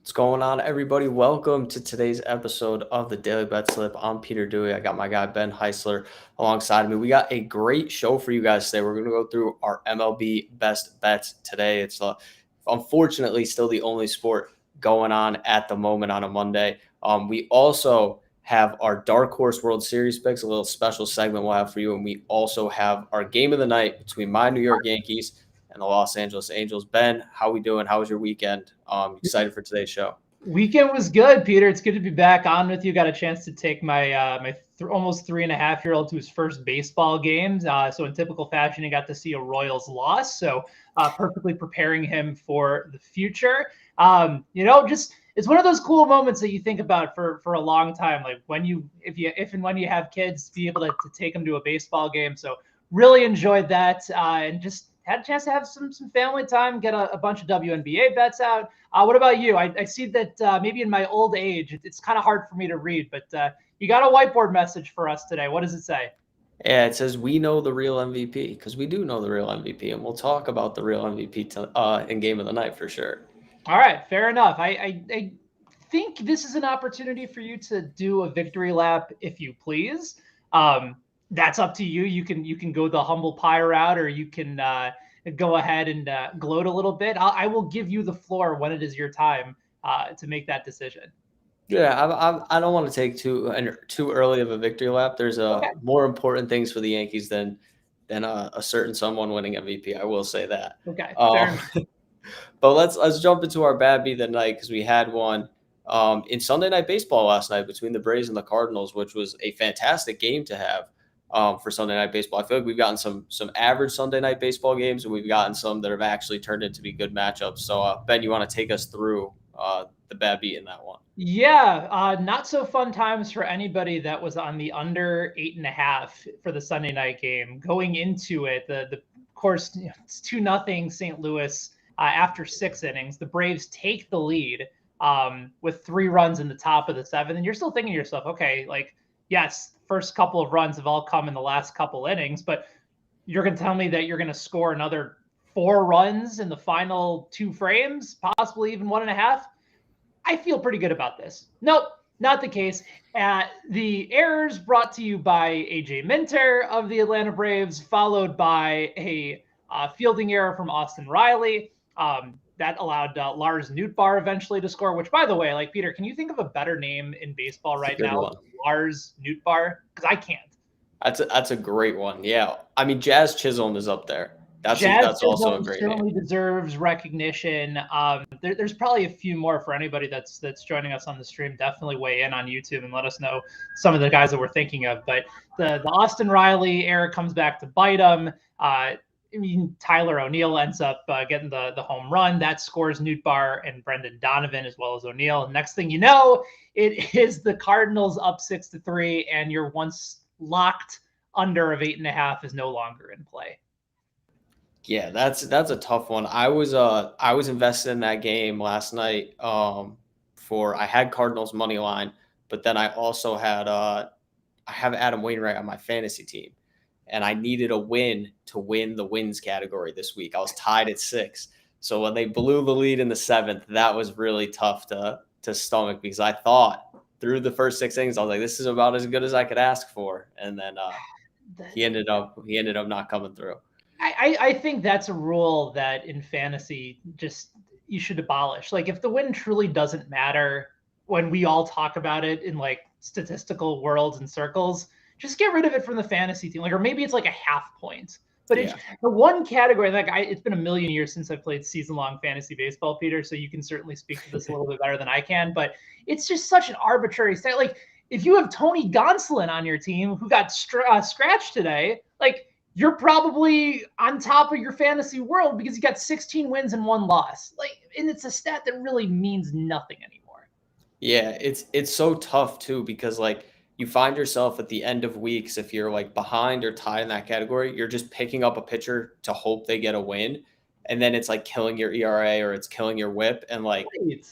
What's going on, everybody? Welcome to today's episode of the Daily Betslip. I'm Peter Dewey. I got my guy Ben Heisler alongside me. We got a great show for you guys today. We're going to go through our MLB best bets today. It's unfortunately still the only sport going on at the moment on a Monday. We also have our Dark Horse World Series picks, a little special segment we'll have for you, and we also have our game of the night between my New York Yankees and the Los Angeles Angels. Ben, how we doing? How was your weekend? Excited for today's show. Weekend was good, Peter. It's good to be back on with you. Got a chance to take my almost 3.5-year-old to his first baseball games. So in typical fashion, he got to see a Royals loss. So perfectly preparing him for the future. Just it's one of those cool moments that you think about for a long time. Like if and when you have kids, be able to take them to a baseball game. So really enjoyed that and just had a chance to have some family time, get a bunch of WNBA bets out. What about you? I see that maybe in my old age, it's kind of hard for me to read, but you got a whiteboard message for us today. What does it say? Yeah, it says we know the real MVP because we do know the real MVP, and we'll talk about the real MVP in Game of the Night for sure. All right, fair enough. I think this is an opportunity for you to do a victory lap, if you please. That's up to you. You can go the humble pie route, or you can go ahead and gloat a little bit. I will give you the floor when it is your time to make that decision. Yeah, I don't want to take too early of a victory lap. There's Okay. more important things for the Yankees than a certain someone winning MVP. I will say that. Okay. Fair Um, enough. but let's jump into our bad beat of the night because we had one in Sunday Night Baseball last night between the Braves and the Cardinals, which was a fantastic game to have for Sunday Night Baseball. I feel like we've gotten some average Sunday Night Baseball games, and we've gotten some that have actually turned into be good matchups. So Ben, you want to take us through the bad beat in that one? Yeah, not so fun times for anybody that was on the under 8.5 for the Sunday night game. Going into it, the of course it's 2-0 St. Louis after 6 innings. The Braves take the lead with 3 runs in the top of the seventh, and you're still thinking to yourself, okay, like yes, first couple of runs have all come in the last couple innings, but you're going to tell me that you're going to score another 4 runs in the final 2 frames, possibly even 1.5. I feel pretty good about this. Nope, not the case. The errors brought to you by AJ Minter of the Atlanta Braves, followed by a fielding error from Austin Riley. That allowed Lars Nootbaar eventually to score, which, by the way, like Peter, can you think of a better name in baseball It's a right good now one. than Lars Nootbaar? Because I can't. That's a great one. Yeah, I mean Jazz Chisholm is up there. Jazz That's also a Chisholm great name. certainly deserves recognition. There's probably a few more for anybody that's joining us on the stream. Definitely weigh in on YouTube and let us know some of the guys that we're thinking of. But the Austin Riley era comes back to bite him. I mean, Tyler O'Neill ends up getting the home run. That scores Nootbaar and Brendan Donovan as well as O'Neill. Next thing you know, it is the Cardinals up 6-3, and your once locked under of 8.5 is no longer in play. Yeah, that's a tough one. I was invested in that game last night. For I had Cardinals money line, but then I also had I have Adam Wainwright on my fantasy team, and I needed a win to win the wins category this week. I was tied at 6, so when they blew the lead in the seventh, that was really tough to stomach because I thought through the first 6 innings I was like, this is about as good as I could ask for, and then he ended up not coming through. I think that's a rule that in fantasy just you should abolish. Like if the win truly doesn't matter when we all talk about it in like statistical worlds and circles, just get rid of it from the fantasy team. Like or maybe it's like a half point. But it's Yeah. the one category like it's been a million years since I've played season long fantasy baseball, Peter. So you can certainly speak to this a little bit better than I can. But it's just such an arbitrary stat. Like if you have Tony Gonsolin on your team who got scratched today, like you're probably on top of your fantasy world because you got 16 wins and 1 loss. Like, and it's a stat that really means nothing anymore. Yeah, it's so tough too because like you find yourself at the end of weeks if you're like behind or tied in that category, you're just picking up a pitcher to hope they get a win, and then it's like killing your ERA or it's killing your WHIP, and like Right.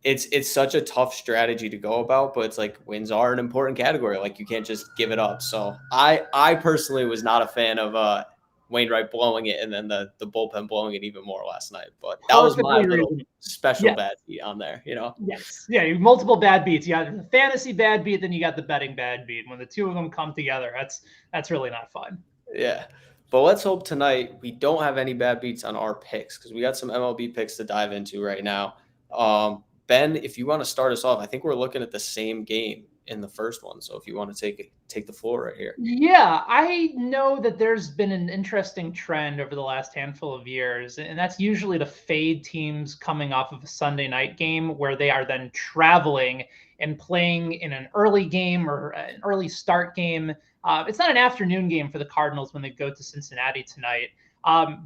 it's such a tough strategy to go about, but it's like wins are an important category. Like you can't just give it up. So I personally was not a fan of Wainwright blowing it and then the bullpen blowing it even more last night. But that was my Perfectly little reasonable. special Yes. bad beat on there, Yes. Yeah, multiple bad beats. You got the fantasy bad beat, then you got the betting bad beat. When the two of them come together, that's really not fun. Yeah. But let's hope tonight we don't have any bad beats on our picks because we got some MLB picks to dive into right now. Ben, if you want to start us off, I think we're looking at the same game in the first one. So if you want to take the floor right here. Yeah, I know that there's been an interesting trend over the last handful of years, and that's usually to fade teams coming off of a Sunday night game where they are then traveling and playing in an early game or an early start game. It's not an afternoon game for the Cardinals when they go to Cincinnati tonight.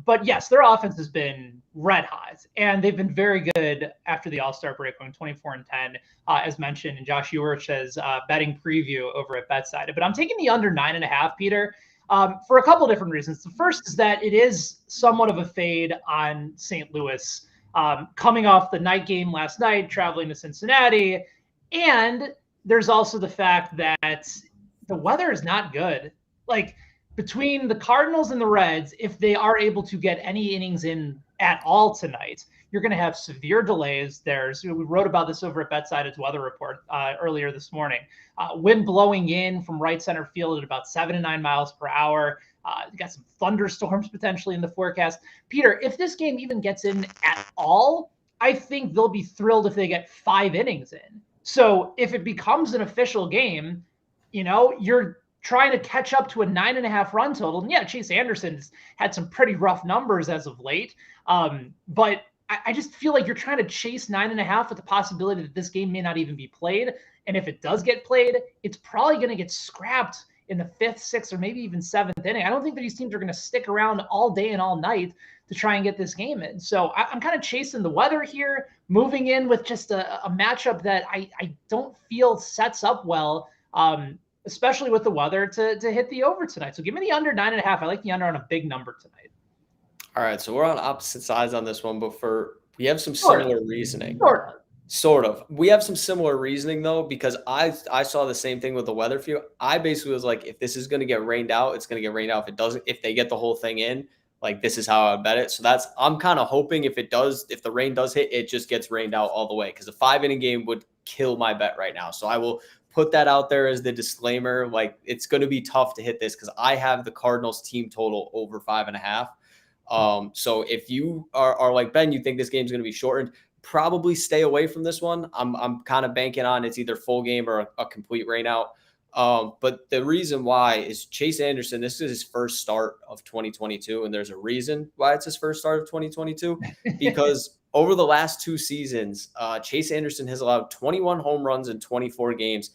But yes, their offense has been red hot, and they've been very good after the All-Star break, going 24-10, as mentioned in Josh Uwersh's betting preview over at BetSided. But I'm taking the under 9.5, Peter, for a couple of different reasons. The first is that it is somewhat of a fade on St. Louis, coming off the night game last night, traveling to Cincinnati, and there's also the fact that the weather is not good. Like, between the Cardinals and the Reds, if they are able to get any innings in at all tonight, you're going to have severe delays. We wrote about this over at BetSided's weather report earlier this morning. Wind blowing in from right center field at about 7 to 9 miles per hour. You got some thunderstorms potentially in the forecast. Peter, if this game even gets in at all, I think they'll be thrilled if they get 5 innings in. So if it becomes an official game, you're trying to catch up to a 9.5 run total. And yeah, Chase Anderson's had some pretty rough numbers as of late. But I just feel like you're trying to chase 9.5 with the possibility that this game may not even be played. And if it does get played, it's probably going to get scrapped in the 5th, 6th, or maybe even 7th inning. I don't think that these teams are going to stick around all day and all night to try and get this game in. So I'm kind of chasing the weather here, moving in with just a matchup that I don't feel sets up well, especially with the weather, to hit the over tonight. So give me the under 9.5. I like the under on a big number tonight. All right, so we're on opposite sides on this one, but we have some similar reasoning. Sort of. We have some similar reasoning though, because I saw the same thing with the weather view. I basically was like, if this is going to get rained out, it's going to get rained out. If they get the whole thing in, like this is how I would bet it. So I'm kind of hoping if the rain does hit, it just gets rained out all the way, because a 5-inning game would kill my bet right now. So I will put that out there as the disclaimer. Like, it's going to be tough to hit this because I have the Cardinals team total over 5.5. So if you are like Ben, you think this game's going to be shortened, probably stay away from this one. I'm kind of banking on it's either full game or a complete rain out. But the reason why is Chase Anderson, this is his first start of 2022. And there's a reason why it's his first start of 2022, because over the last 2 seasons, Chase Anderson has allowed 21 home runs in 24 games.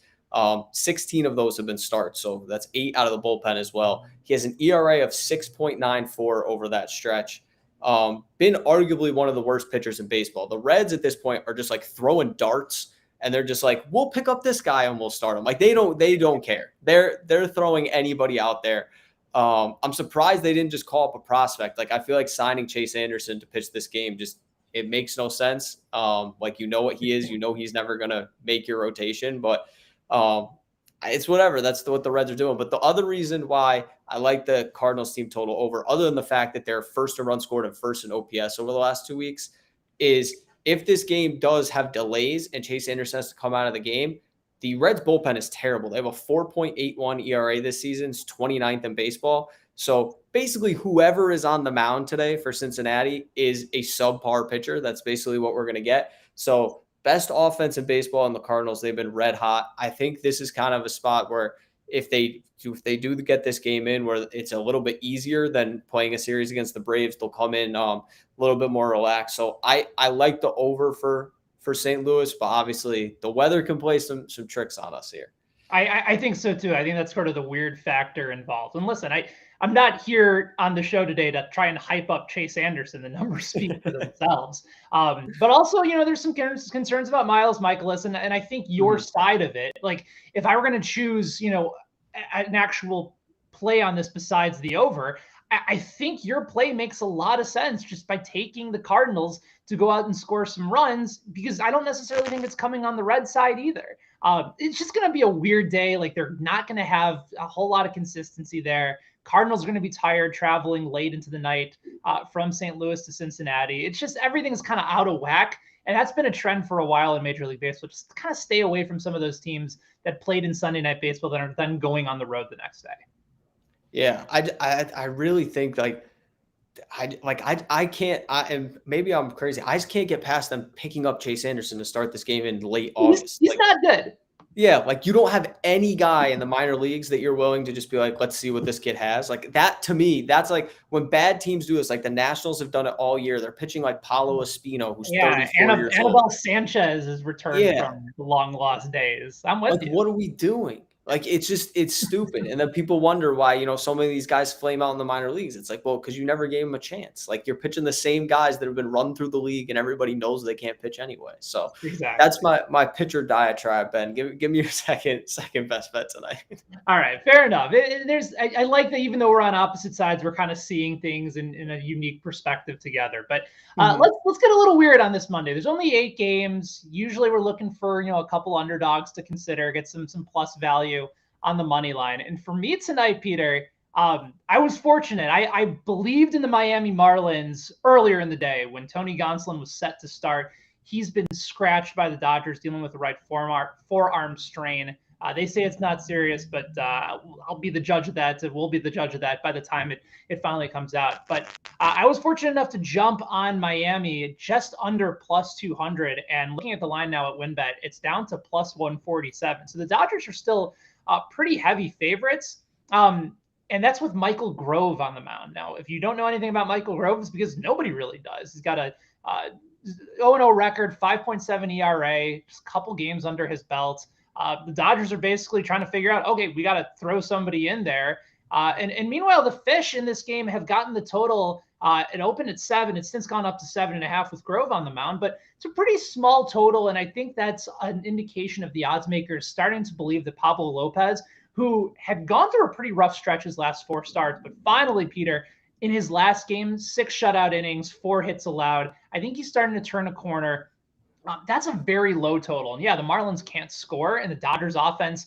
16 of those have been starts. So that's 8 out of the bullpen as well. He has an ERA of 6.94 over that stretch. Been arguably one of the worst pitchers in baseball. The Reds at this point are just like throwing darts, and they're just like, we'll pick up this guy and we'll start him. Like they don't care. They're throwing anybody out there. I'm surprised they didn't just call up a prospect. Like, I feel like signing Chase Anderson to pitch this game, it makes no sense. Like, what he is, he's never going to make your rotation, but it's whatever. That's what the Reds are doing. But the other reason why I like the Cardinals team total over, other than the fact that they're first in runs scored and first in OPS over the last 2 weeks, is if this game does have delays and Chase Anderson has to come out of the game, the Reds bullpen is terrible. They have a 4.81 ERA this season. It's 29th in baseball. So basically whoever is on the mound today for Cincinnati is a subpar pitcher. That's basically what we're going to get. So best offense in baseball in the Cardinals, they've been red hot. I think this is kind of a spot where if they do get this game in, where it's a little bit easier than playing a series against the Braves, they'll come in a little bit more relaxed. So I like the over for St. Louis, but obviously the weather can play some tricks on us here. I think so too. I think that's sort of the weird factor involved. And listen, I'm not here on the show today to try and hype up Chase Anderson. The numbers speak for themselves. But also, there's some concerns about Miles Mikolas, and I think your side of it. Like, if I were going to choose, an actual play on this besides the over, I think your play makes a lot of sense just by taking the Cardinals to go out and score some runs, because I don't necessarily think it's coming on the Red side either. It's just going to be a weird day. Like, they're not going to have a whole lot of consistency there. Cardinals are going to be tired traveling late into the night from St. Louis to Cincinnati. It's just everything's kind of out of whack. And that's been a trend for a while in Major League Baseball. Just kind of stay away from some of those teams that played in Sunday Night Baseball that are then going on the road the next day. Yeah, I really think I can't. And maybe I'm crazy. I just can't get past them picking up Chase Anderson to start this game in late August. He's not good. Yeah, like you don't have any guy in the minor leagues that you're willing to just be like, let's see what this kid has. Like that to me, that's like when bad teams do this. Like the Nationals have done it all year. They're pitching like Paulo Espino, who's 34 years old. Anibal Sanchez is returned from the long lost days. I'm with you. What are we doing? Like it's stupid. And then people wonder why, so many of these guys flame out in the minor leagues. It's like, well, because you never gave them a chance. Like you're pitching the same guys that have been run through the league and everybody knows they can't pitch anyway. So That's my pitcher diatribe, Ben. Give me your second best bet tonight. All right, fair enough. I like that even though we're on opposite sides, we're kind of seeing things in a unique perspective together. But let's get a little weird on this Monday. There's only 8 games. Usually we're looking for a couple underdogs to consider, get some plus value on the money line. And for me tonight, Peter, I was fortunate. I believed in the Miami Marlins earlier in the day when Tony Gonsolin was set to start. He's been scratched by the Dodgers dealing with the right forearm strain. They say it's not serious, but I'll be the judge of that. We'll be the judge of that by the time it finally comes out. But I was fortunate enough to jump on Miami just under plus 200. And looking at the line now at WinBet, it's down to plus 147. So the Dodgers are still pretty heavy favorites. And that's with Michael Grove on the mound. Now, if you don't know anything about Michael Grove, it's because nobody really does. He's got a 0-0 record, 5.7 ERA, just a couple games under his belt. The Dodgers are basically trying to figure out, okay, we got to throw somebody in there. And meanwhile, the Fish in this game have gotten the total. It opened at 7. It's since gone up to 7.5 with Grove on the mound, but it's a pretty small total. And I think that's an indication of the odds makers starting to believe that Pablo Lopez, who had gone through a pretty rough stretch his last 4 starts, but finally, Peter, in his last game, 6 shutout innings, 4 hits allowed. I think he's starting to turn a corner. That's a very low total. And yeah, the Marlins can't score, and the Dodgers offense,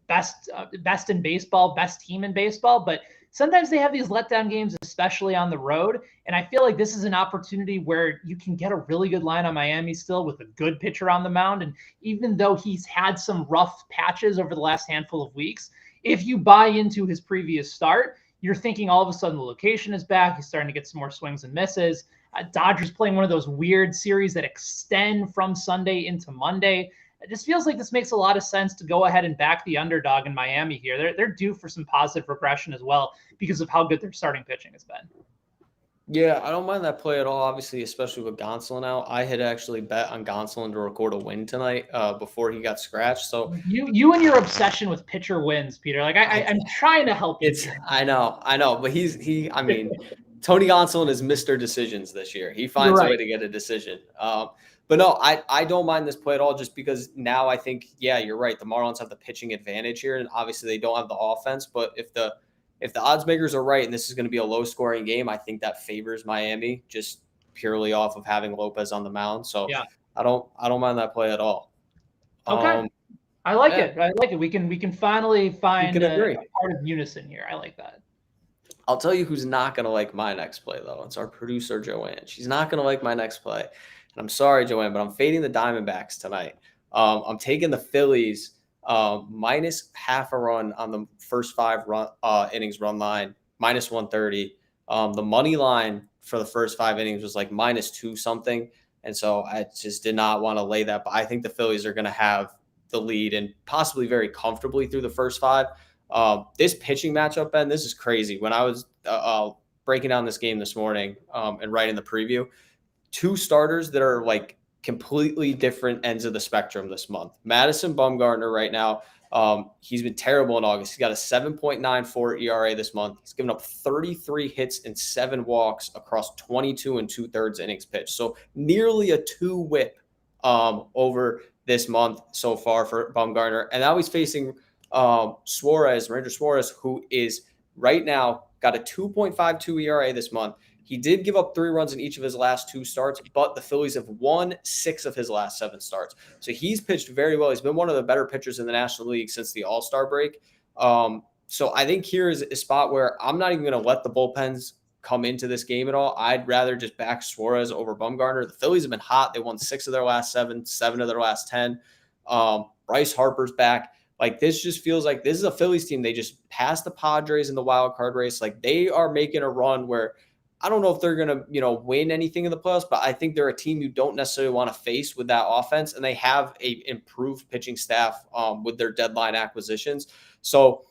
best in baseball, best team in baseball. But sometimes they have these letdown games, especially on the road. And I feel like this is an opportunity where you can get a really good line on Miami still with a good pitcher on the mound. And even though he's had some rough patches over the last handful of weeks, if you buy into his previous start, you're thinking all of a sudden the location is back. He's starting to get some more swings and misses. Dodgers playing one of those weird series that extend from Sunday into Monday. It just feels like this makes a lot of sense to go ahead and back the underdog in Miami here. They're due for some positive regression as well because of how good their starting pitching has been. Yeah, I don't mind that play at all, obviously, especially with Gonsolin out. I had actually bet on Gonsolin to record a win tonight before he got scratched. So you and your obsession with pitcher wins, Peter. Like I'm trying to help you. I know, but I mean, Tony Gonsolin is Mr. Decisions this year. He finds a way to get a decision. But no, I don't mind this play at all just because now I think, yeah, you're right. The Marlins have the pitching advantage here, and obviously they don't have the offense. But if the odds makers are right and this is going to be a low-scoring game, I think that favors Miami just purely off of having Lopez on the mound. So yeah. I don't mind that play at all. Okay. I like it. I like it. We can finally find a part of unison here. I like that. I'll tell you who's not going to like my next play, though. It's our producer, Joanne. She's not going to like my next play. And I'm sorry, Joanne, but I'm fading the Diamondbacks tonight. I'm taking the Phillies minus half a run on the first 5 innings run line, minus 130. The money line for the first 5 innings was like minus 2 something. And so I just did not want to lay that. But I think the Phillies are going to have the lead and possibly very comfortably through the first 5. This pitching matchup, Ben, this is crazy. When I was breaking down this game this morning and writing the preview, 2 starters that are like completely different ends of the spectrum this month. Madison Bumgarner right now, he's been terrible in August. He's got a 7.94 ERA this month. He's given up 33 hits and 7 walks across 22 2/3 innings pitched. So nearly a 2 whip over this month so far for Bumgarner. And now he's facing Ranger Suarez, who is right now got a 2.52 ERA this month. He did give up 3 runs in each of his last 2 starts, but the Phillies have won 6 of his last 7 starts. So he's pitched very well. He's been one of the better pitchers in the National League since the All-Star break. So I think here is a spot where I'm not even going to let the bullpens come into this game at all. I'd rather just back Suarez over Bumgarner. The Phillies have been hot. They won 6 of their last 7, 7 of their last 10. Bryce Harper's back. Like, this just feels like this is a Phillies team. They just passed the Padres in the wild card race. Like, they are making a run where I don't know if they're going to, win anything in the playoffs, but I think they're a team you don't necessarily want to face with that offense. And they have a improved pitching staff with their deadline acquisitions. So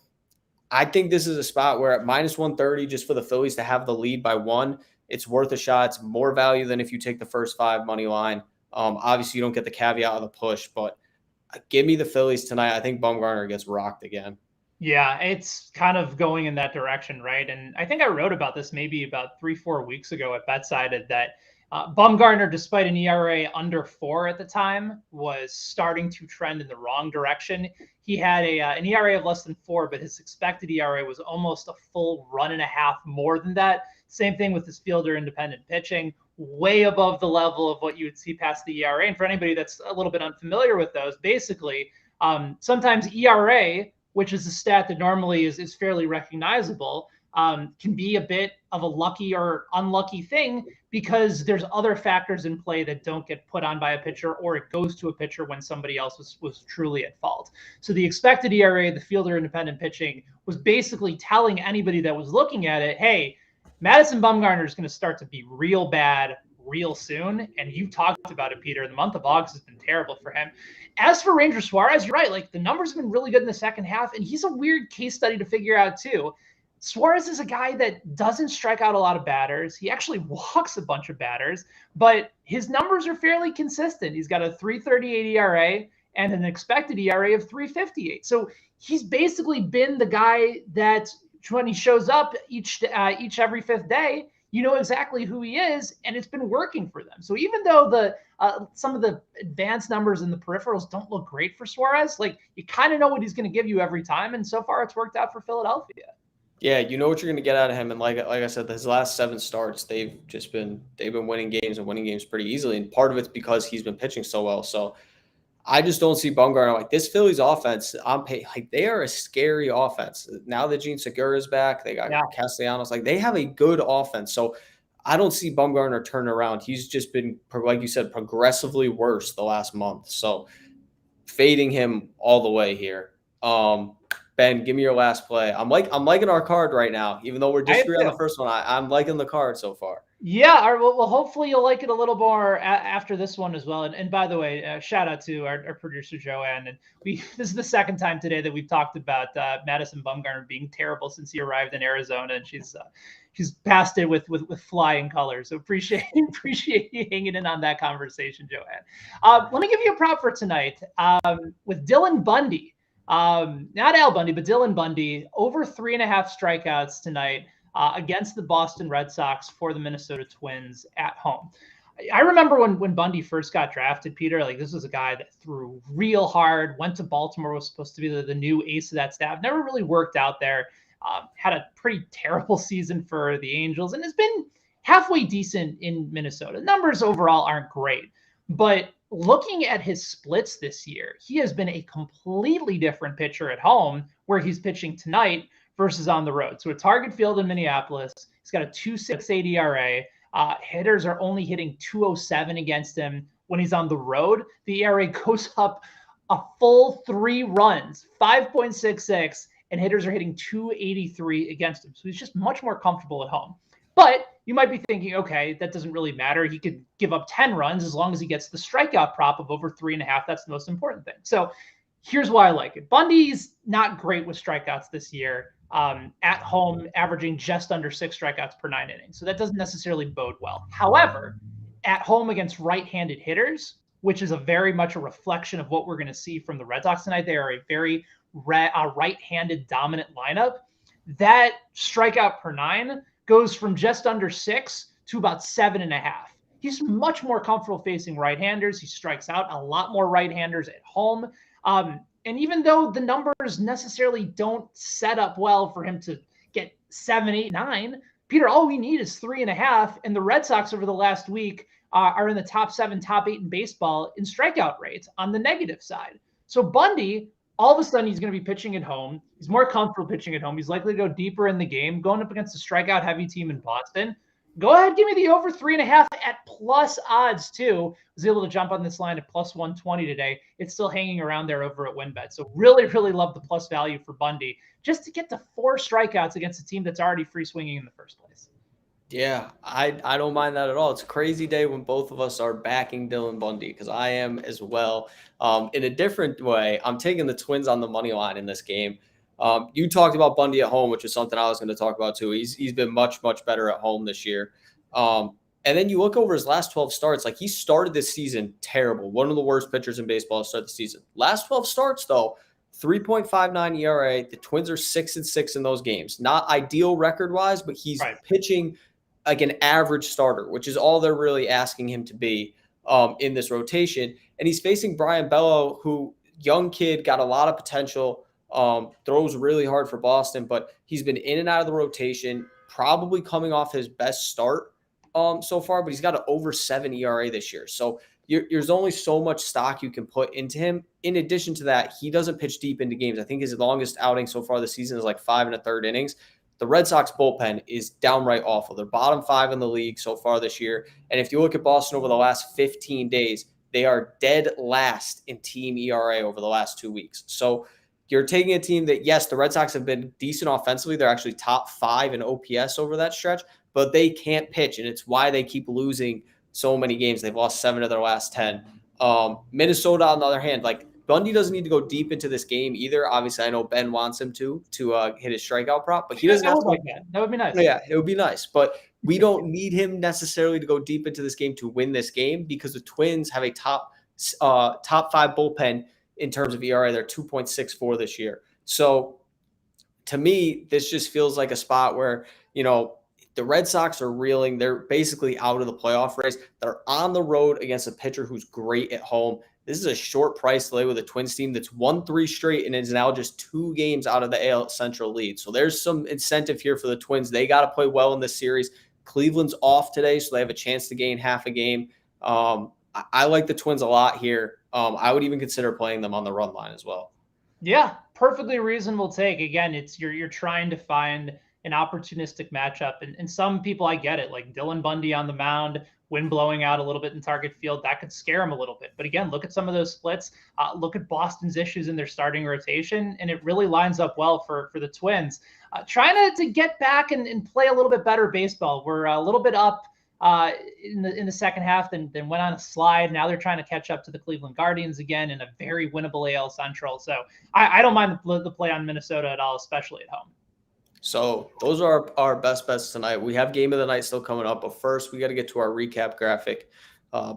I think this is a spot where at minus 130, just for the Phillies to have the lead by 1, it's worth a shot. It's more value than if you take the first 5 money line. Obviously, you don't get the caveat of the push, but give me the Phillies tonight. I think Bumgarner gets rocked again. Yeah, it's kind of going in that direction, right? And I think I wrote about this maybe about 3-4 weeks ago at BetSided that Bumgarner, despite an ERA under 4 at the time, was starting to trend in the wrong direction. He had an ERA of less than 4, but his expected ERA was almost a full run and a half more than that. Same thing with his fielder independent pitching, way above the level of what you would see past the ERA. And for anybody that's a little bit unfamiliar with those, basically, sometimes ERA, which is a stat that normally is fairly recognizable, can be a bit of a lucky or unlucky thing because there's other factors in play that don't get put on by a pitcher, or it goes to a pitcher when somebody else was truly at fault. So the expected ERA, the fielder independent pitching, was basically telling anybody that was looking at it, hey, Madison Bumgarner is going to start to be real bad real soon. And you talked about it, Peter. The month of August has been terrible for him. As for Ranger Suarez, you're right. Like, the numbers have been really good in the second half, and he's a weird case study to figure out too. Suarez is a guy that doesn't strike out a lot of batters. He actually walks a bunch of batters, but his numbers are fairly consistent. He's got a 3.38 ERA and an expected ERA of 3.58. So he's basically been the guy that when he shows up each every 5th day, you know exactly who he is, and it's been working for them. So even though the some of the advanced numbers in the peripherals don't look great for Suarez, like, you kind of know what he's going to give you every time, and so far it's worked out for Philadelphia. Yeah, you know what you're going to get out of him, and like I said, his last 7 starts, they've been winning games and winning games pretty easily, and part of it's because he's been pitching so well. So I just don't see Bumgarner. Like, this Phillies offense, like, they are a scary offense. Now that Gene Segura is back, they got Castellanos. Like, they have a good offense. So I don't see Bumgarner turning around. He's just been, like you said, progressively worse the last month. So fading him all the way here. Ben, give me your last play. I'm liking our card right now, even though we're disagreeing on the first one. I'm liking the card so far. Yeah, well, hopefully you'll like it a little more after this one as well. And by the way, shout out to our producer Joanne. And this is the second time today that we've talked about Madison Bumgarner being terrible since he arrived in Arizona, and she's passed it with flying colors. So appreciate you hanging in on that conversation, Joanne. Let me give you a prop for tonight with Dylan Bundy. Not Al Bundy, but Dylan Bundy, over 3.5 strikeouts tonight against the Boston Red Sox for the Minnesota Twins at home. I remember when Bundy first got drafted, Peter, like, this was a guy that threw real hard, went to Baltimore, was supposed to be the new ace of that staff, never really worked out there, had a pretty terrible season for the Angels, and has been halfway decent in Minnesota. Numbers overall aren't great, but looking at his splits this year, he has been a completely different pitcher at home, where he's pitching tonight, versus on the road. So a target field in Minneapolis, he's got a 2.68 ERA. Hitters are only hitting 207 against him. When he's on the road, the ERA goes up a full 3 runs, 5.66, and hitters are hitting 283 against him. So he's just much more comfortable at home. But you might be thinking, okay, that doesn't really matter. He could give up 10 runs as long as he gets the strikeout prop of over 3.5. That's the most important thing. So here's why I like it. Bundy's not great with strikeouts this year. At home, averaging just under 6 strikeouts per 9 innings. So that doesn't necessarily bode well. However, at home against right-handed hitters, which is very much a reflection of what we're going to see from the Red Sox tonight, they are a very right-handed dominant lineup. That strikeout per 9 goes from just under 6 to about 7.5. He's much more comfortable facing right-handers. He strikes out a lot more right-handers at home. And even though the numbers necessarily don't set up well for him to get 7, 8, 9, Peter, all we need is 3.5. And the Red Sox over the last week are in the top 7, top 8 in baseball in strikeout rates on the negative side. So Bundy, All of a sudden, he's going to be pitching at home. He's more comfortable pitching at home. He's likely to go deeper in the game, going up against a strikeout heavy team in Boston. Go ahead, give me the over 3.5 at plus odds too. Was able to jump on this line at plus 120 today. It's still hanging around there over at WinBet. So really, really love the plus value for Bundy just to get to 4 strikeouts against a team that's already free swinging in the first place. Yeah, I don't mind that at all. It's a crazy day when both of us are backing Dylan Bundy because I am as well. In a different way, I'm taking the Twins on the money line in this game. You talked about Bundy at home, which is something I was going to talk about too. He's been much better at home this year. And then you look over his last 12 starts, like he started this season terrible. One of the worst pitchers in baseball to start the season. Last 12 starts though, 3.59 ERA. The Twins are 6-6 in those games. Not ideal record wise, but he's pitching like an average starter, which is all they're really asking him to be in this rotation. And he's facing Brian Bello, who young kid, got a lot of potential, throws really hard for Boston, but he's been in and out of the rotation, probably coming off his best start so far, but he's got an over 7 ERA this year. So there's only so much stock you can put into him. In addition to that, he doesn't pitch deep into games. I think his longest outing so far this season is like 5 1/3 innings. The Red Sox bullpen is downright awful. They're bottom 5 in the league so far this year. And if you look at Boston over the last 15 days, they are dead last in team ERA over the last 2 weeks. So you're taking a team that, yes, the Red Sox have been decent offensively. They're actually top 5 in OPS over that stretch, but they can't pitch. And it's why they keep losing so many games. They've lost 7 of their last 10. Minnesota, on the other hand, like Bundy doesn't need to go deep into this game either. Obviously, I know Ben wants him to hit his strikeout prop, but he doesn't have to. Like that. That would be nice. Yeah, it would be nice, but we don't need him necessarily to go deep into this game to win this game because the Twins have a top 5 bullpen in terms of ERA. They're 2.64 this year. So to me, this just feels like a spot where, the Red Sox are reeling. They're basically out of the playoff race. They're on the road against a pitcher who's great at home. This is a short price delay with a Twins team that's won 3 straight and is now just 2 games out of the AL Central lead. So there's some incentive here for the Twins. They got to play well in this series. Cleveland's off today, so they have a chance to gain half a game. I like the Twins a lot here. I would even consider playing them on the run line as well. Yeah, perfectly reasonable take. Again, it's you're trying to find an opportunistic matchup. And some people, I get it, like Dylan Bundy on the mound, wind blowing out a little bit in target field, that could scare him a little bit. But again, look at some of those splits. Look at Boston's issues in their starting rotation, and it really lines up well for the Twins. Trying to get back and play a little bit better baseball. We're a little bit up in the second half, then went on a slide. Now they're trying to catch up to the Cleveland Guardians again in a very winnable AL Central. So I don't mind the play on Minnesota at all, especially at home. So those are our best bets tonight. We have game of the night still coming up, but first we got to get to our recap graphic,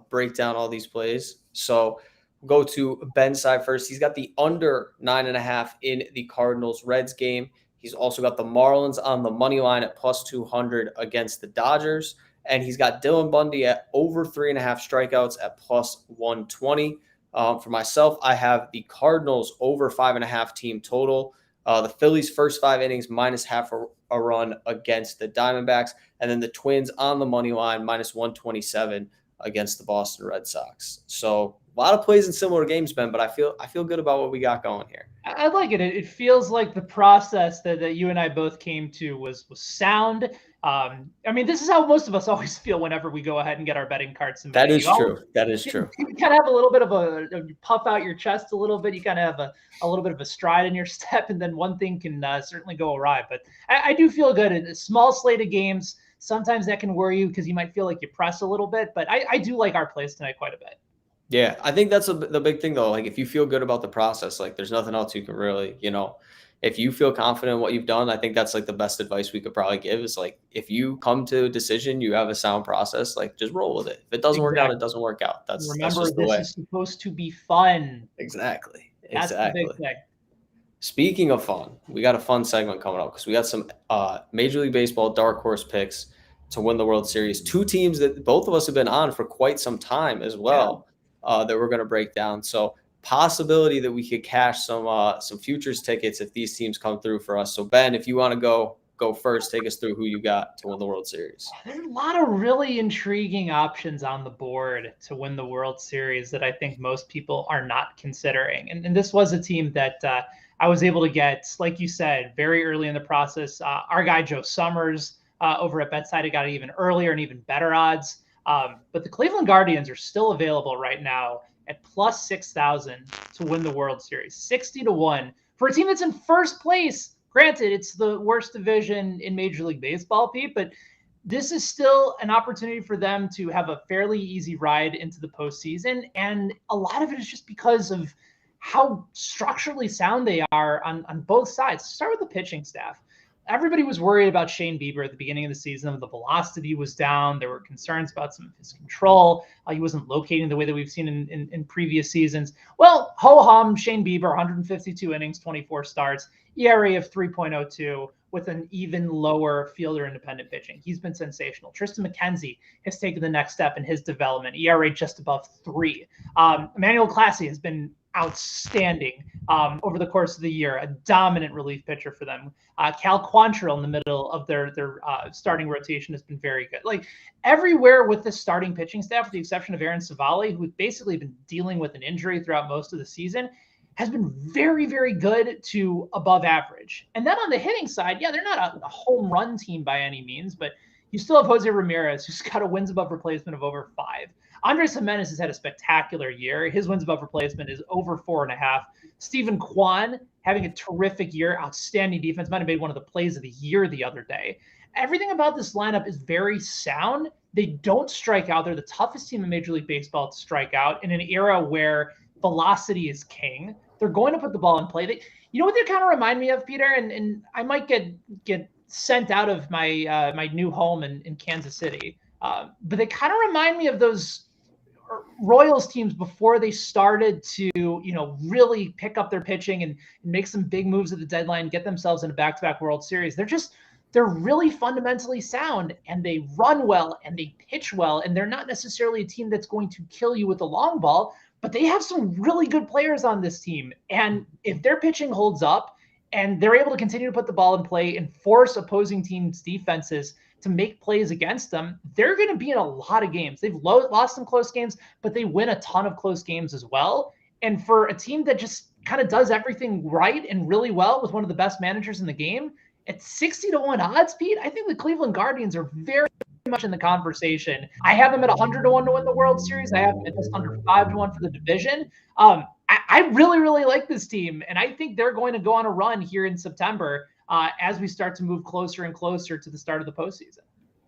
break down all these plays. So we'll go to Ben's side first. He's got the under 9.5 in the Cardinals-Reds game. He's also got the Marlins on the money line at plus 200 against the Dodgers. And he's got Dylan Bundy at over 3.5 strikeouts at plus 120. For myself, I have the Cardinals over 5.5 team total. The Phillies' first 5 innings minus half a run against the Diamondbacks, and then the Twins on the money line minus 127 against the Boston Red Sox. So a lot of plays in similar games, Ben, but I feel good about what we got going here. I like it. It feels like the process that you and I both came to was sound. I mean, this is how most of us always feel whenever we go ahead and get our betting cards. That is true. That is true. You kind of have a little bit of you puff out your chest a little bit. You kind of have a little bit of a stride in your step, and then one thing can certainly go awry. But I do feel good. In a small slate of games, sometimes that can worry you because you might feel like you press a little bit. But I do like our plays tonight quite a bit. Yeah, I think that's the big thing, though. Like, if you feel good about the process, like, there's nothing else you can really, if you feel confident in what you've done, I think that's like the best advice we could probably give is like, if you come to a decision, you have a sound process, like just roll with it. If it doesn't work out, it doesn't work out. Remember, this is supposed to be fun. Exactly. That's the big thing. Speaking of fun, we got a fun segment coming up because we got some Major League Baseball dark horse picks to win the World Series. 2 teams that both of us have been on for quite some time as well. That we're going to break down. So possibility that we could cash some futures tickets if these teams come through for us. So Ben, if you want to go go first. Take us through who you got to win the World Series. There's a lot of really intriguing options on the board to win the World Series that I think most people are not considering. And this was a team that I was able to get, like you said, very early in the process. Our guy, Joe Summers, over at BetSided got it even earlier and even better odds. But the Cleveland Guardians are still available right now at plus 6,000 to win the World Series, 60-1 for a team that's in first place. Granted, it's the worst division in Major League Baseball, Pete, but this is still an opportunity for them to have a fairly easy ride into the postseason. And a lot of it is just because of how structurally sound they are on both sides. Start with the pitching staff. Everybody was worried about Shane Bieber at the beginning of the season. The velocity was down. There were concerns about some of his control. He wasn't locating the way that we've seen in previous seasons. Well, ho-hum, Shane Bieber, 152 innings, 24 starts, ERA of 3.02 with an even lower fielder independent pitching. He's been sensational. Tristan McKenzie has taken the next step in his development, ERA just above 3. Emmanuel Classy has been outstanding over the course of the year, a dominant relief pitcher for them. Cal Quantrill in the middle of their starting rotation has been very good. Like everywhere with the starting pitching staff, with the exception of Aaron Savali, who's basically been dealing with an injury throughout most of the season, has been very, very good to above average. And then on the hitting side, yeah, they're not a home run team by any means, but you still have Jose Ramirez, who's got a wins above replacement of over 5. Andres Jimenez has had a spectacular year. His wins above replacement is over 4.5. Stephen Kwan having a terrific year, outstanding defense, might have made one of the plays of the year the other day. Everything about this lineup is very sound. They don't strike out. They're the toughest team in Major League Baseball to strike out in an era where velocity is king. They're going to put the ball in play. You know what they kind of remind me of, Peter? And I might get sent out of my my new home in Kansas City. But they kind of remind me of those Royals teams before they started to, really pick up their pitching and make some big moves at the deadline, get themselves in a back-to-back World Series. They're really fundamentally sound, and they run well and they pitch well, and they're not necessarily a team that's going to kill you with the long ball, but they have some really good players on this team. And if their pitching holds up and they're able to continue to put the ball in play and force opposing teams' defenses to make plays against them, they're going to be in a lot of games. They've lost some close games, but they win a ton of close games as well. And for a team that just kind of does everything right and really well with one of the best managers in the game, at 60-1 odds, Pete, I think the Cleveland Guardians are very much in the conversation. I have them at 100-1 to win the World Series. I have them at just under 5-1 for the division. I really, really like this team, and I think they're going to go on a run here in September as we start to move closer and closer to the start of the postseason.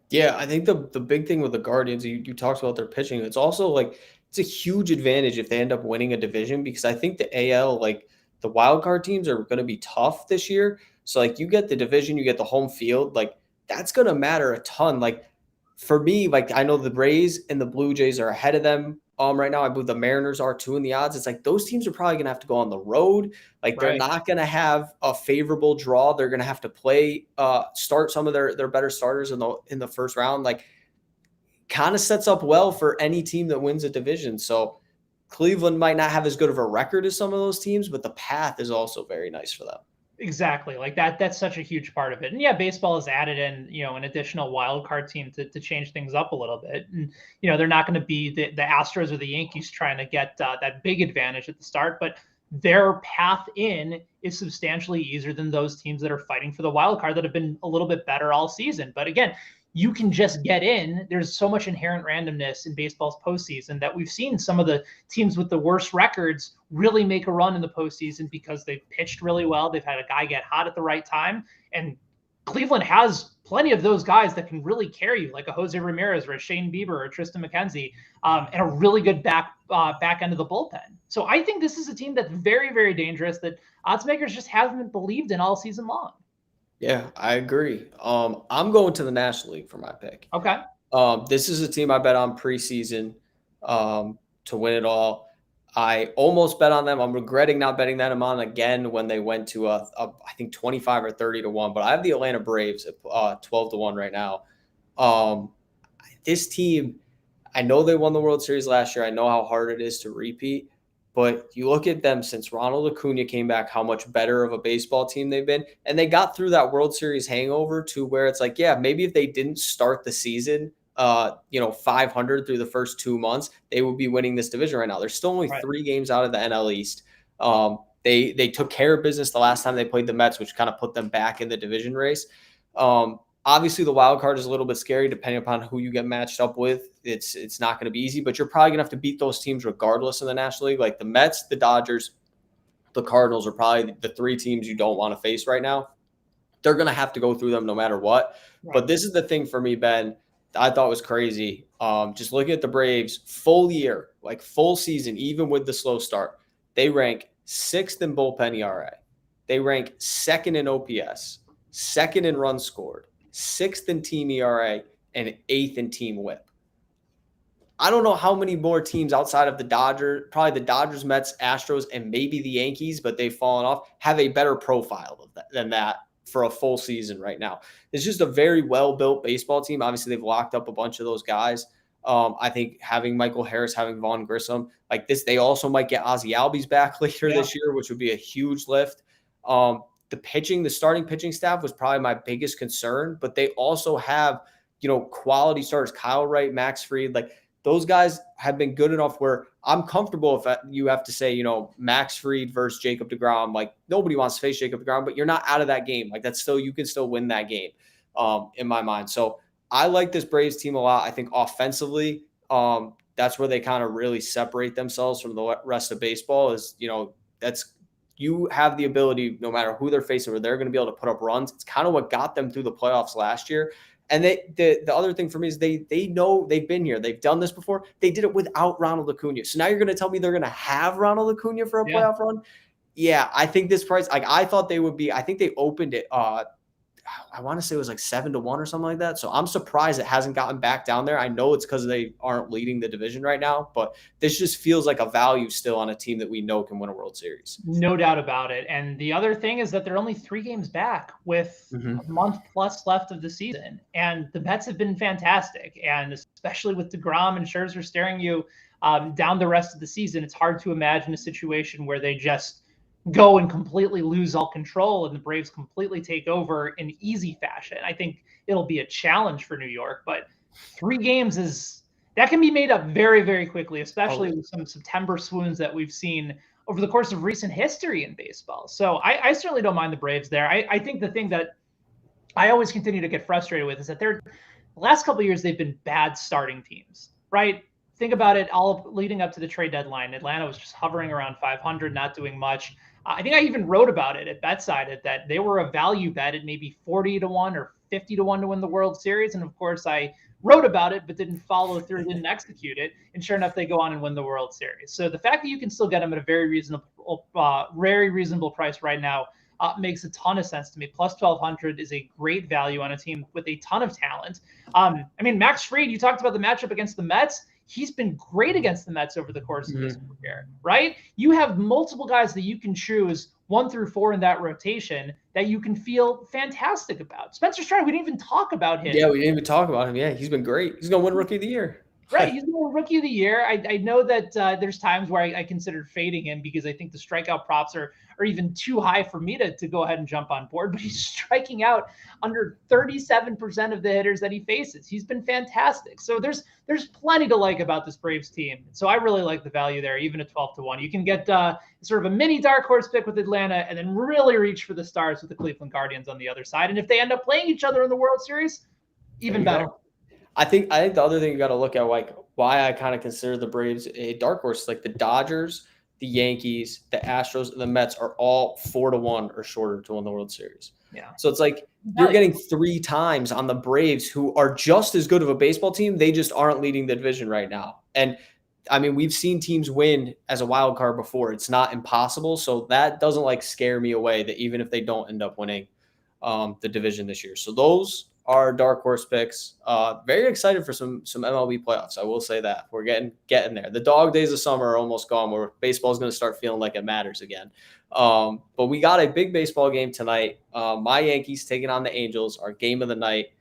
Yeah, I think the big thing with the Guardians, you talked about their pitching. It's also like it's a huge advantage if they end up winning a division, because I think the AL, like the wild card teams, are going to be tough this year. So like you get the division, you get the home field, like that's going to matter a ton. Like for me, like I know the Braves and the Blue Jays are ahead of them right now. I believe the Mariners are too in the odds. It's like those teams are probably going to have to go on the road. Like they're not going to have a favorable draw. They're going to have to play, start some of their better starters in the first round. Like kind of sets up well for any team that wins a division. So Cleveland might not have as good of a record as some of those teams, but the path is also very nice for them. Exactly. Like that's such a huge part of it. And yeah, baseball has added in, an additional wild card team to change things up a little bit. And, they're not going to be the Astros or the Yankees trying to get that big advantage at the start, but their path in is substantially easier than those teams that are fighting for the wild card that have been a little bit better all season. But again, you can just get in. There's so much inherent randomness in baseball's postseason that we've seen some of the teams with the worst records really make a run in the postseason because they've pitched really well. They've had a guy get hot at the right time. And Cleveland has plenty of those guys that can really carry you, like a Jose Ramirez or a Shane Bieber or Tristan McKenzie, and a really good back end of the bullpen. So I think this is a team that's very, very dangerous that odds makers just haven't believed in all season long. Yeah, I agree. I'm going to the National League for my pick. Okay. This is a team I bet on preseason to win it all. I almost bet on them. I'm regretting not betting them on again when they went to I think 25 or 30-1. But I have the Atlanta Braves at 12-1 right now. This team, I know they won the World Series last year. I know how hard it is to repeat. But you look at them since Ronald Acuna came back, how much better of a baseball team they've been. And they got through that World Series hangover to where it's like, yeah, maybe if they didn't start the season, 500 through the first 2 months, they would be winning this division right now. There's still only Right. 3 games out of the NL East. They took care of business the last time they played the Mets, which kind of put them back in the division race. Obviously, the wild card is a little bit scary depending upon who you get matched up with. It's not going to be easy, but you're probably going to have to beat those teams regardless in the National League. Like the Mets, the Dodgers, the Cardinals are probably the 3 teams you don't want to face right now. They're going to have to go through them no matter what. Right. But this is the thing for me, Ben, I thought was crazy. Just looking at the Braves, full year, like full season, even with the slow start, they rank 6th in bullpen ERA. They rank 2nd in OPS, 2nd in runs scored, 6th in team ERA, and 8th in team WHIP. I don't know how many more teams outside of the Dodgers, probably the Dodgers, Mets, Astros, and maybe the Yankees, but they've fallen off, have a better profile than that for a full season right now. It's just a very well-built baseball team. Obviously, they've locked up a bunch of those guys. I think having Michael Harris, having Vaughn Grissom, like this, they also might get Ozzie Albies back later this year, which would be a huge lift. The starting pitching staff was probably my biggest concern, but they also have, quality starters, Kyle Wright, Max Fried, like those guys have been good enough where I'm comfortable if you have to say, Max Fried versus Jacob deGrom, like nobody wants to face Jacob deGrom, but you're not out of that game. Like you can still win that game in my mind. So I like this Braves team a lot. I think offensively, that's where they kind of really separate themselves from the rest of baseball is, you have the ability, no matter who they're facing, where they're going to be able to put up runs. It's kind of what got them through the playoffs last year. And the other thing for me is they know they've been here. They've done this before. They did it without Ronald Acuna. So now you're going to tell me they're going to have Ronald Acuna for a playoff run? Yeah, I think this price, like I thought they would be, I think they opened it, I want to say it was like 7-1 or something like that. So I'm surprised it hasn't gotten back down there. I know it's because they aren't leading the division right now, but this just feels like a value still on a team that we know can win a World Series. No doubt about it. And the other thing is that they're only 3 games back with a month plus left of the season. And the Mets have been fantastic. And especially with DeGrom and Scherzer staring you down the rest of the season, it's hard to imagine a situation where they just go and completely lose all control and the Braves completely take over in easy fashion. I think it'll be a challenge for New York, but 3 games that can be made up very, very quickly, especially with some September swoons that we've seen over the course of recent history in baseball. So I certainly don't mind the Braves there. I think the thing that I always continue to get frustrated with is that the last couple of years, they've been bad starting teams, right? Think about it all leading up to the trade deadline. Atlanta was just hovering around 500, not doing much. I think I even wrote about it at BetSided that they were a value bet at maybe 40-1 or 50-1 to win the World Series. And of course, I wrote about it, but didn't follow through, didn't execute it. And sure enough, they go on and win the World Series. So the fact that you can still get them at a very reasonable price right now makes a ton of sense to me. Plus 1,200 is a great value on a team with a ton of talent. Max Fried, you talked about the matchup against the Mets. He's been great against the Mets over the course of his career, right? You have multiple guys that you can choose 1 through 4 in that rotation that you can feel fantastic about. Spencer Strider, we didn't even talk about him. Yeah, we didn't even talk about him. Yeah, he's been great. He's going to win Rookie of the Year. Right, he's going to win Rookie of the Year. I know that there's times where I considered fading him because I think the strikeout props are even too high for me to go ahead and jump on board, but he's striking out under 37% of the hitters that he faces. He's been fantastic. So there's plenty to like about this Braves team. So I really like the value there, even at 12-1. You can get sort of a mini dark horse pick with Atlanta and then really reach for the stars with the Cleveland Guardians on the other side. And if they end up playing each other in the World Series, even better. I think the other thing you got to look at, like why I kind of consider the Braves a dark horse, like the Dodgers, the Yankees, the Astros, and the Mets are all 4-1 or shorter to win the World Series. Yeah. So it's like you're getting 3 times on the Braves, who are just as good of a baseball team. They just aren't leading the division right now. And we've seen teams win as a wild card before. It's not impossible. So that doesn't scare me away, that even if they don't end up winning the division this year. So those are dark horse picks. Very excited for some MLB playoffs. I will say that we're getting there. The dog days of summer are almost gone, where baseball is going to start feeling like it matters again. But we got a big baseball game tonight. My Yankees taking on the Angels, our game of the night.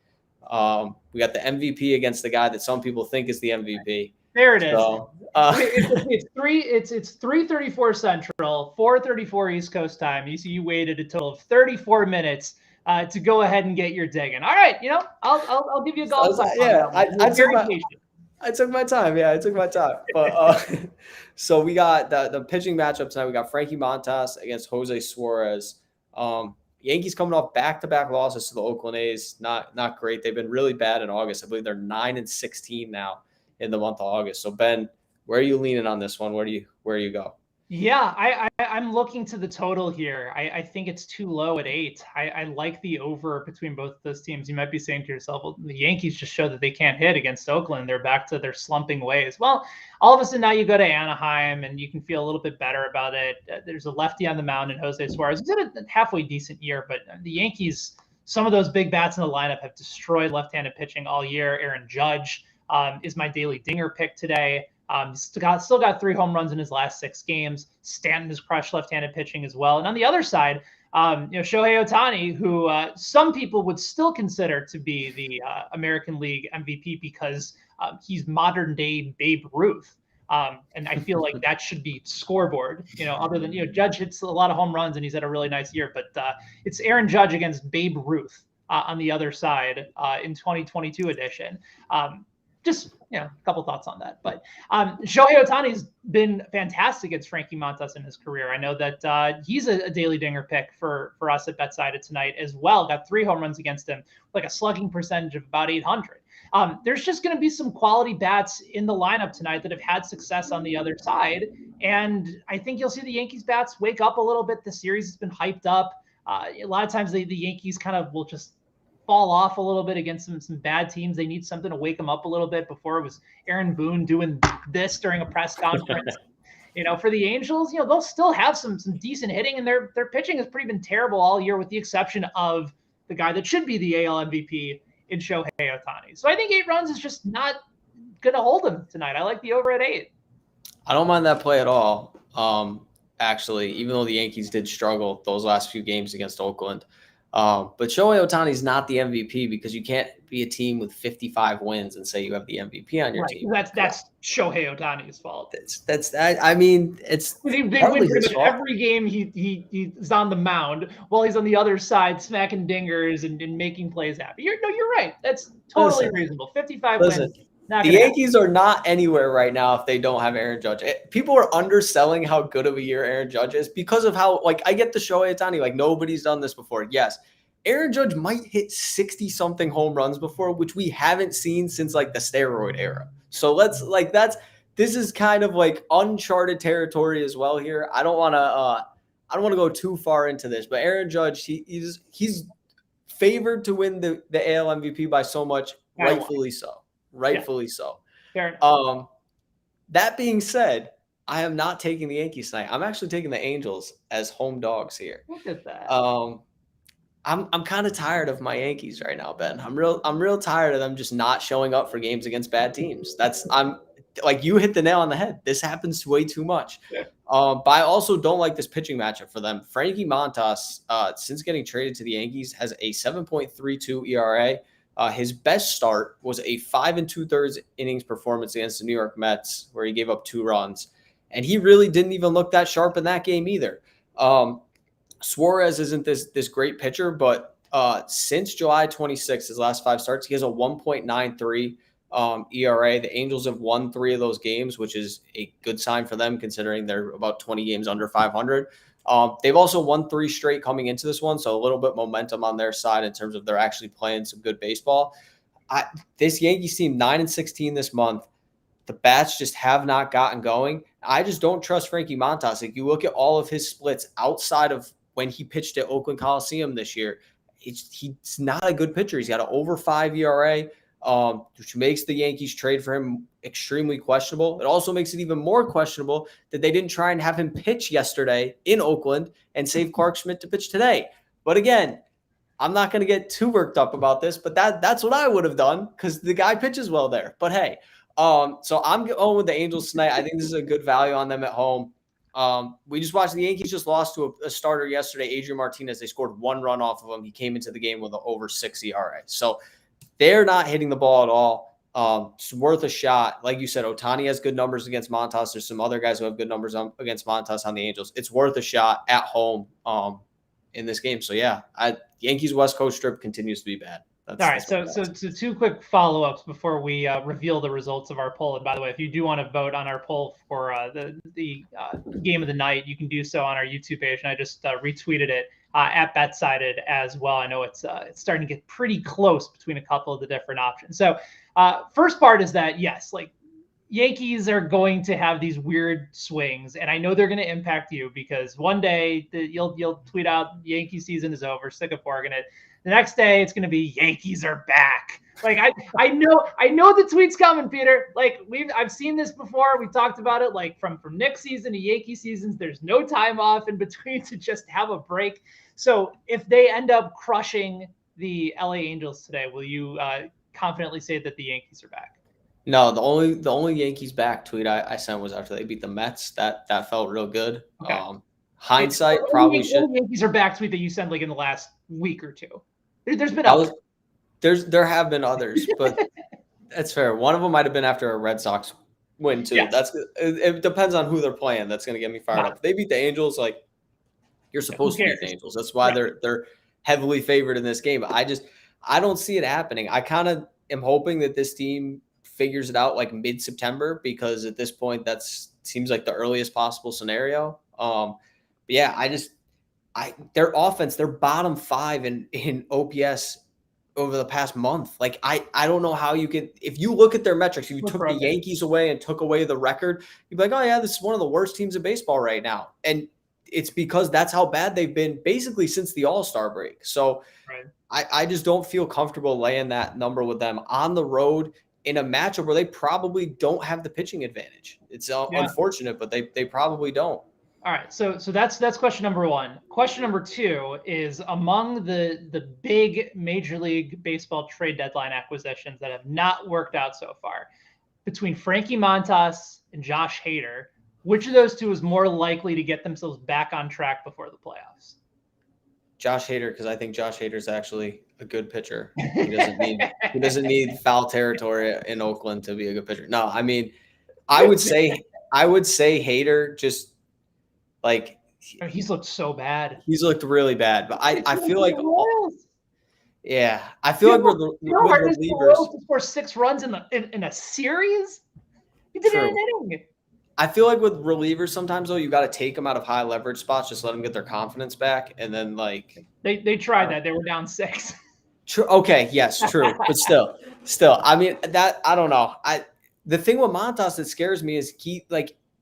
We got the MVP against the guy that some people think is the MVP. There it is. So It's 3:34 Central, 4:34 East Coast time. You waited a total of 34 minutes to go ahead and get your dig in. All right, I'll give you a golf clap on that one. I You're took very patient. I took my time. Yeah, I took my time. But so we got the pitching matchup tonight. We got Frankie Montas against Jose Suarez. Yankees coming off back-to-back losses to the Oakland A's. Not great. They've been really bad in August. I believe they're 9-16 now in the month of August. So Ben, where are you leaning on this one? Where do you go? Yeah, I'm looking to the total here. I think it's too low at 8. I like the over between both of those teams. You might be saying to yourself, well, the Yankees just showed that they can't hit against Oakland. They're back to their slumping ways. Well, all of a sudden now you go to Anaheim and you can feel a little bit better about it. There's a lefty on the mound in Jose Suarez. He's had a halfway decent year, but the Yankees, some of those big bats in the lineup have destroyed left-handed pitching all year. Aaron Judge is my daily dinger pick today. Still got 3 home runs in his last 6 games. Stanton has crushed left-handed pitching as well. And on the other side, Shohei Ohtani, who some people would still consider to be the American League MVP because he's modern day Babe Ruth. And I feel like that should be scoreboard, other than, Judge hits a lot of home runs and he's had a really nice year, but it's Aaron Judge against Babe Ruth on the other side in 2022 edition. Just a couple thoughts on that. But Shohei Ohtani's been fantastic against Frankie Montas in his career. I know that he's a daily dinger pick for us at BetSided tonight as well. Got 3 home runs against him, like a slugging percentage of about 800. There's just going to be some quality bats in the lineup tonight that have had success on the other side. And I think you'll see the Yankees bats wake up a little bit. The series has been hyped up. A lot of times the Yankees kind of will just fall off a little bit against some bad teams. They need something to wake them up a little bit. Before it was Aaron Boone doing this during a press conference. For the Angels, they'll still have some decent hitting, and their pitching has pretty been terrible all year, with the exception of the guy that should be the AL MVP in Shohei Ohtani. So I think 8 runs is just not going to hold him tonight. I like the over at 8. I don't mind that play at all. Actually, even though the Yankees did struggle those last few games against Oakland. But Shohei Ohtani is not the MVP, because you can't be a team with 55 wins and say you have the MVP on your team. That's Shohei Ohtani's fault. I mean, it's they win pretty much every game. He's on the mound while he's on the other side smacking dingers and making plays happen. You're right. That's totally reasonable. 55 wins. The Yankees are not anywhere right now if they don't have Aaron Judge. People are underselling how good of a year Aaron Judge is because of how, I get the Shohei Ohtani, nobody's done this before. Yes, Aaron Judge might hit 60-something home runs before, which we haven't seen since, the steroid era. So this is kind of uncharted territory as well here. I don't want to go too far into this, but Aaron Judge, he's favored to win the AL MVP by so much, rightfully so. Rightfully so. Fair enough. That being said, I am not taking the Yankees tonight. I'm actually taking the Angels as home dogs here. Look at that. I'm kind of tired of my Yankees right now, Ben. I'm real tired of them just not showing up for games against bad teams. You hit the nail on the head. This happens way too much. Yeah. But I also don't like this pitching matchup for them. Frankie Montas, since getting traded to the Yankees, has a 7.32 ERA. His best start was a 5 2/3 innings performance against the New York Mets, where he gave up 2 runs. And he really didn't even look that sharp in that game either. Suarez isn't this great pitcher, but since July 26th, his last 5 starts, he has a 1.93 ERA. The Angels have won 3 of those games, which is a good sign for them considering they're about 20 games under 500. They've also won 3 straight coming into this one, so a little bit momentum on their side in terms of they're actually playing some good baseball. This Yankees team, 9-16 this month. The bats just have not gotten going. I just don't trust Frankie Montas. You look at all of his splits outside of when he pitched at Oakland Coliseum this year, he's not a good pitcher. He's got an over 5 ERA, which makes the Yankees trade for him extremely questionable. It also makes it even more questionable that they didn't try and have him pitch yesterday in Oakland and save Clark Schmidt to pitch today. But again, I'm not going to get too worked up about this, but that's what I would have done because the guy pitches well there. But hey, so I'm going with the Angels tonight. I think this is a good value on them at home. We just watched the Yankees just lost to a starter yesterday, Adrian Martinez. They scored 1 run off of him. He came into the game with an over 6 ERA. So they're not hitting the ball at all. It's worth a shot. Like you said, Ohtani has good numbers against Montas. There's some other guys who have good numbers against Montas on the Angels. It's worth a shot at home in this game. So yeah, Yankees West Coast trip continues to be bad. All right, so two quick follow-ups before we reveal the results of our poll. And by the way, if you do want to vote on our poll for the game of the night, you can do so on our YouTube page, and I just retweeted it at BetSided as well. I know it's starting to get pretty close between a couple of the different options. So first part is that yes, like Yankees are going to have these weird swings, and I know they're going to impact you because one day you'll tweet out Yankee season is over, sick of bargaining it. The next day it's going to be Yankees are back. Like I know the tweet's coming, Peter. Like I've seen this before. We talked about it. Like from Knicks season to Yankee seasons, there's no time off in between to just have a break. So if they end up crushing the LA Angels today, will you confidently say that the Yankees are back? No, the only Yankees back tweet I sent was after they beat the Mets. That felt real good. Okay. Hindsight probably should. Yankees are back tweet that you sent like in the last week or two. There's been others. There have been others, but that's fair. One of them might have been after a Red Sox win too. Yes. It depends on who they're playing. That's going to get me fired up. If they beat the Angels, like you're supposed to beat the Angels. That's why they're heavily favored in this game. I don't see it happening. I kind of am hoping that this team figures it out like mid-September because at this point that seems like the earliest possible scenario. But yeah, their offense, they're bottom 5 in OPS over the past month. Like I don't know how you could, if you look at their metrics, if you took the Yankees away and took away the record, you'd be like, oh yeah, this is one of the worst teams in baseball right now. And it's because that's how bad they've been basically since the All-Star break. So I just don't feel comfortable laying that number with them on the road in a matchup where they probably don't have the pitching advantage. It's unfortunate, but they probably don't. All right, so that's question number one. Question number two is among the big Major League Baseball trade deadline acquisitions that have not worked out so far, between Frankie Montas and Josh Hader, which of those two is more likely to get themselves back on track before the playoffs? Josh Hader, because I think Josh Hader is actually a good pitcher. He doesn't need foul territory in Oakland to be a good pitcher. No, I mean, I would say Hader just like he's looked so bad. He's looked really bad, but I feel like I feel like with relievers to score 6 runs in a series. He did it in an inning. I feel like with relievers sometimes though, you got to take them out of high leverage spots, just let them get their confidence back, and then like they tried that. They were down 6. True. Okay. Yes. True. But still. I mean that I don't know. The thing with Montas that scares me is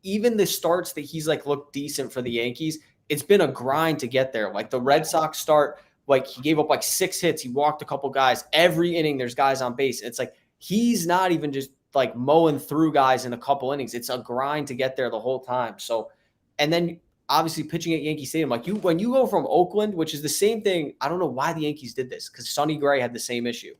even the starts that he's like looked decent for the Yankees. It's been a grind to get there. Like the Red Sox start, like he gave up like 6 hits. He walked a couple guys every inning. There's guys on base. It's like he's not even just like mowing through guys in a couple innings. It's a grind to get there the whole time. So, and then obviously pitching at Yankee Stadium, like when you go from Oakland, which is the same thing. I don't know why the Yankees did this because Sonny Gray had the same issue.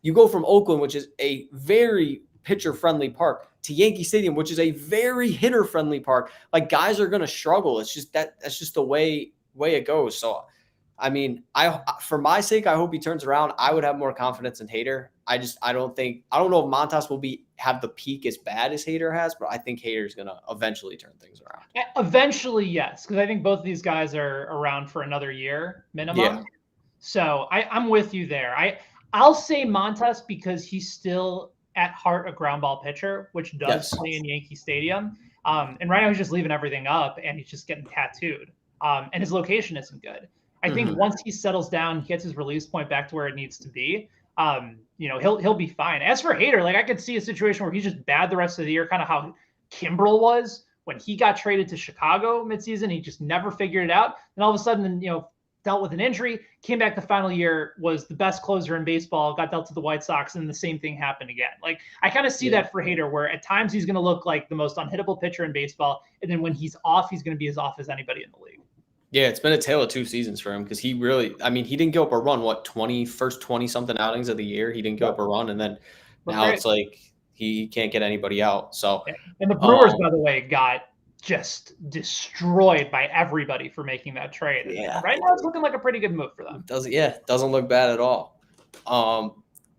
You go from Oakland, which is a very pitcher-friendly park, to Yankee Stadium, which is a very hitter-friendly park. Like guys are going to struggle. It's just that's just the way it goes. So, I mean, for my sake, I hope he turns around. I would have more confidence in Hader. I don't know if Montas will have the peak as bad as Hader has, but I think Hader's going to eventually turn things around. Eventually, yes, because I think both of these guys are around for another year minimum. Yeah. So I'm with you there. I'll say Montas because he's still at heart a ground ball pitcher, which does play in Yankee Stadium. And right now he's just leaving everything up and he's just getting tattooed. And his location isn't good. I think once he settles down, he gets his release point back to where it needs to be. He'll be fine. As for Hader, like I could see a situation where he's just bad the rest of the year, kind of how Kimbrel was when he got traded to Chicago midseason. He just never figured it out. And all of a sudden, dealt with an injury, came back the final year, was the best closer in baseball, got dealt to the White Sox, and the same thing happened again. Like I kind of see that for Hader, where at times he's going to look like the most unhittable pitcher in baseball, and then when he's off, he's going to be as off as anybody in the league. Yeah, it's been a tale of 2 seasons for him because he didn't give up a run, first 20-something outings of the year. He didn't give up a run, and then now it's like he can't get anybody out. So, and the Brewers, by the way, got just destroyed by everybody for making that trade. Yeah. Right now, it's looking like a pretty good move for them. Doesn't look bad at all.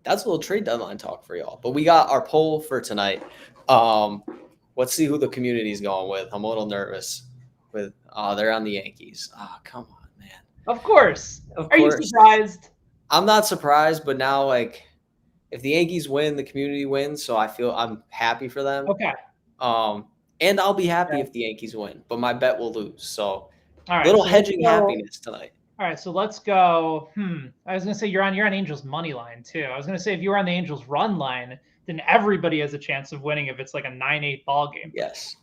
That's a little trade deadline talk for y'all. But we got our poll for tonight. Let's see who the community's going with. I'm a little nervous with they're on the Yankees. Come on, man. Of course. Of Are you course. surprised? I'm not surprised, but now like if the Yankees win, the community wins, so I feel I'm happy for them. Okay. And I'll be happy if the Yankees win, but my bet will lose. So All right, little so hedging happiness tonight. All right, so let's go. I was gonna say you're on Angels money line too. I was gonna say if you were on the Angels run line, then everybody has a chance of winning if it's like a 9-8 ball game. Yes.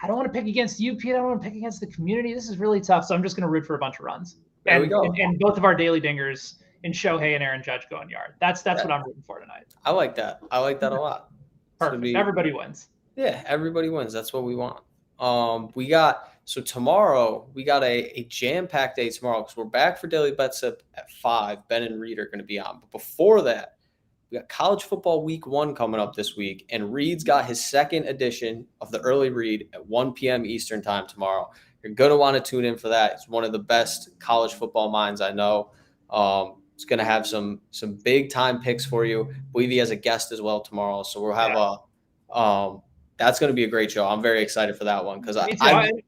I don't want to pick against you, Pete. I don't want to pick against the community. This is really tough. So I'm just gonna root for a bunch of runs. There we go. And both of our daily dingers in Shohei and Aaron Judge going yard. That's what I'm rooting for tonight. I like that. I like that a lot. Perfect. Everybody wins. Yeah, everybody wins. That's what we want. So tomorrow we got a jam-packed day tomorrow because we're back for Daily Betslip at 5. Ben and Reed are going to be on. But before that, we got college football week 1 coming up this week, and Reed's got his second edition of the early read at 1 p.m. Eastern time tomorrow. You're going to want to tune in for that. It's one of the best college football minds I know. It's going to have some big time picks for you. I believe he has a guest as well tomorrow. So we'll have that's going to be a great show. I'm very excited for that one because I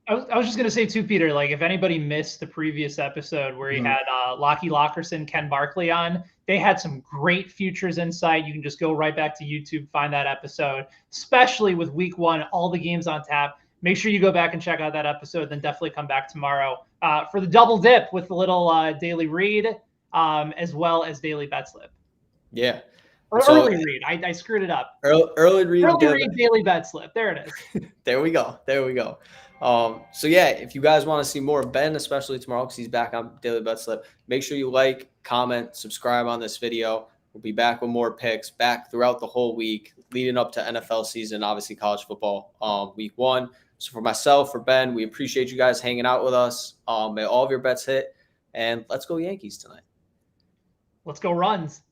was just going to say too, Peter, like if anybody missed the previous episode where he had Lockie Lockerson, Ken Barkley on, they had some great futures insight. You can just go right back to YouTube, find that episode, especially with week 1, all the games on tap. Make sure you go back and check out that episode. Then definitely come back tomorrow for the double dip with the little daily read as well as Daily Betslip. Yeah. Early read. I screwed it up. Early read. Daily Betslip. There it is. There we go. So yeah, if you guys want to see more of Ben, especially tomorrow because he's back on Daily Betslip, make sure you like, comment, subscribe on this video. We'll be back with more picks back throughout the whole week leading up to NFL season, obviously college football week 1. So for myself, for Ben, we appreciate you guys hanging out with us. May all of your bets hit, and let's go Yankees tonight. Let's go runs.